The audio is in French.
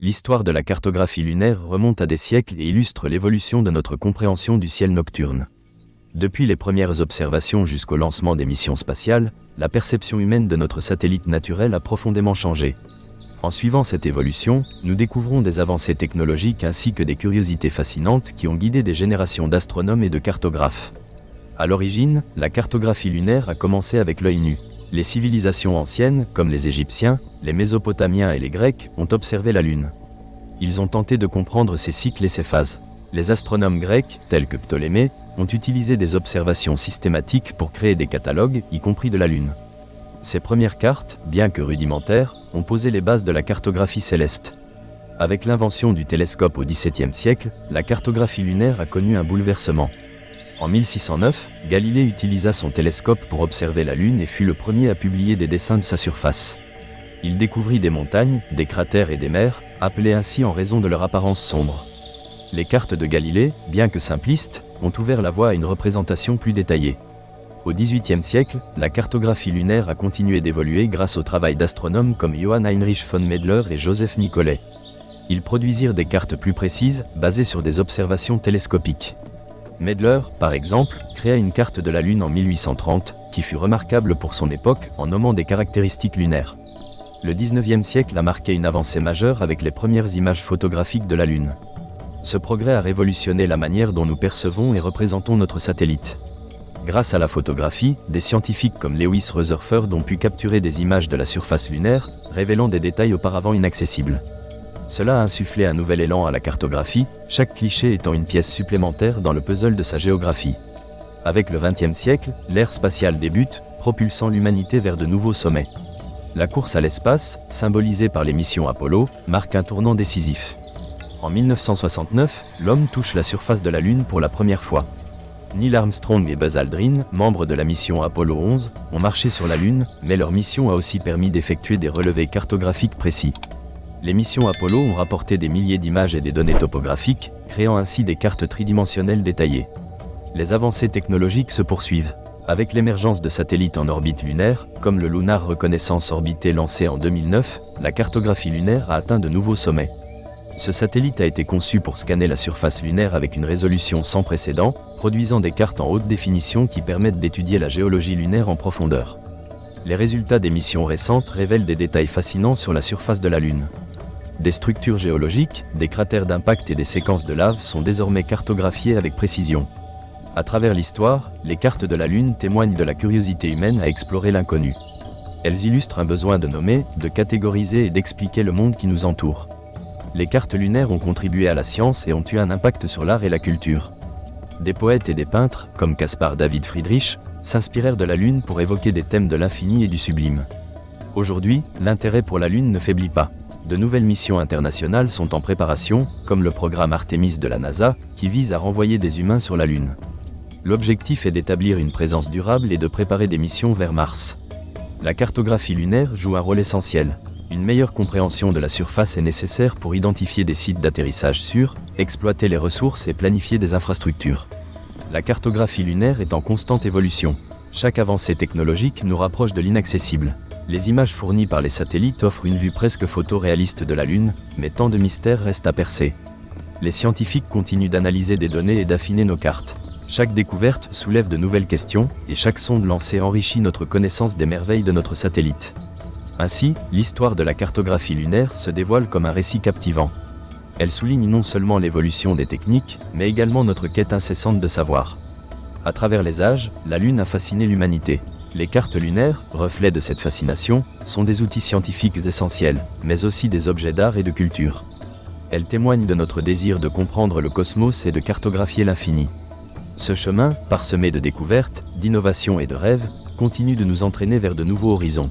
l'histoire de la cartographie lunaire remonte à des siècles et illustre l'évolution de notre compréhension du ciel nocturne. Depuis les premières observations jusqu'au lancement des missions spatiales, la perception humaine de notre satellite naturel a profondément changé. En suivant cette évolution, nous découvrons des avancées technologiques ainsi que des curiosités fascinantes qui ont guidé des générations d'astronomes et de cartographes. À l'origine, la cartographie lunaire a commencé avec l'œil nu. Les civilisations anciennes, comme les Égyptiens, les Mésopotamiens et les Grecs, ont observé la Lune. Ils ont tenté de comprendre ses cycles et ses phases. Les astronomes grecs, tels que Ptolémée, ont utilisé des observations systématiques pour créer des catalogues, y compris de la Lune. Ces premières cartes, bien que rudimentaires, ont posé les bases de la cartographie céleste. Avec l'invention du télescope au XVIIe siècle, la cartographie lunaire a connu un bouleversement. En 1609, Galilée utilisa son télescope pour observer la Lune et fut le premier à publier des dessins de sa surface. Il découvrit des montagnes, des cratères et des mers, appelées ainsi en raison de leur apparence sombre. Les cartes de Galilée, bien que simplistes, ont ouvert la voie à une représentation plus détaillée. Au XVIIIe siècle, la cartographie lunaire a continué d'évoluer grâce au travail d'astronomes comme Johann Heinrich von Mädler et Joseph Nicolet. Ils produisirent des cartes plus précises, basées sur des observations télescopiques. Mädler, par exemple, créa une carte de la Lune en 1830, qui fut remarquable pour son époque en nommant des caractéristiques lunaires. Le XIXe siècle a marqué une avancée majeure avec les premières images photographiques de la Lune. Ce progrès a révolutionné la manière dont nous percevons et représentons notre satellite. Grâce à la photographie, des scientifiques comme Lewis Rutherford ont pu capturer des images de la surface lunaire, révélant des détails auparavant inaccessibles. Cela a insufflé un nouvel élan à la cartographie, chaque cliché étant une pièce supplémentaire dans le puzzle de sa géographie. Avec le XXe siècle, l'ère spatiale débute, propulsant l'humanité vers de nouveaux sommets. La course à l'espace, symbolisée par les missions Apollo, marque un tournant décisif. En 1969, l'homme touche la surface de la Lune pour la première fois. Neil Armstrong et Buzz Aldrin, membres de la mission Apollo 11, ont marché sur la Lune, mais leur mission a aussi permis d'effectuer des relevés cartographiques précis. Les missions Apollo ont rapporté des milliers d'images et des données topographiques, créant ainsi des cartes tridimensionnelles détaillées. Les avancées technologiques se poursuivent. Avec l'émergence de satellites en orbite lunaire, comme le Lunar Reconnaissance Orbité lancé en 2009, la cartographie lunaire a atteint de nouveaux sommets. Ce satellite a été conçu pour scanner la surface lunaire avec une résolution sans précédent, produisant des cartes en haute définition qui permettent d'étudier la géologie lunaire en profondeur. Les résultats des missions récentes révèlent des détails fascinants sur la surface de la Lune. Des structures géologiques, des cratères d'impact et des séquences de lave sont désormais cartographiées avec précision. À travers l'histoire, les cartes de la Lune témoignent de la curiosité humaine à explorer l'inconnu. Elles illustrent un besoin de nommer, de catégoriser et d'expliquer le monde qui nous entoure. Les cartes lunaires ont contribué à la science et ont eu un impact sur l'art et la culture. Des poètes et des peintres, comme Caspar David Friedrich, s'inspirèrent de la Lune pour évoquer des thèmes de l'infini et du sublime. Aujourd'hui, l'intérêt pour la Lune ne faiblit pas. De nouvelles missions internationales sont en préparation, comme le programme Artemis de la NASA, qui vise à renvoyer des humains sur la Lune. L'objectif est d'établir une présence durable et de préparer des missions vers Mars. La cartographie lunaire joue un rôle essentiel. Une meilleure compréhension de la surface est nécessaire pour identifier des sites d'atterrissage sûrs, exploiter les ressources et planifier des infrastructures. La cartographie lunaire est en constante évolution. Chaque avancée technologique nous rapproche de l'inaccessible. Les images fournies par les satellites offrent une vue presque photoréaliste de la Lune, mais tant de mystères restent à percer. Les scientifiques continuent d'analyser des données et d'affiner nos cartes. Chaque découverte soulève de nouvelles questions, et chaque sonde lancée enrichit notre connaissance des merveilles de notre satellite. Ainsi, l'histoire de la cartographie lunaire se dévoile comme un récit captivant. Elle souligne non seulement l'évolution des techniques, mais également notre quête incessante de savoir. À travers les âges, la Lune a fasciné l'humanité. Les cartes lunaires, reflets de cette fascination, sont des outils scientifiques essentiels, mais aussi des objets d'art et de culture. Elles témoignent de notre désir de comprendre le cosmos et de cartographier l'infini. Ce chemin, parsemé de découvertes, d'innovations et de rêves, continue de nous entraîner vers de nouveaux horizons.